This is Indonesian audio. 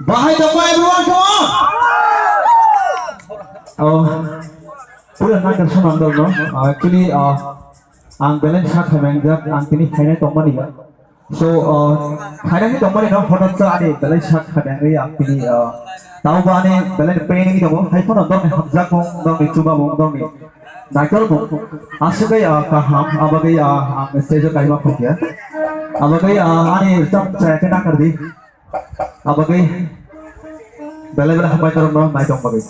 Bahaya damai everyone, come on. Pura nakan sunang dal no. Actually ang balance sa kamengja ang tini khaina tomani ya. So khaina ni tomani no hotot sa ani balance sa kamengri ang tini tau ba ni balance pain ni tomo hai phone dong hamza ko dong ni chuba mo dong ni naikol mo asukai ka ham abagai ang stage ka hiwa phukia abagai ani stop track na kar di abagai bela bela hamai tarong no naikol bagai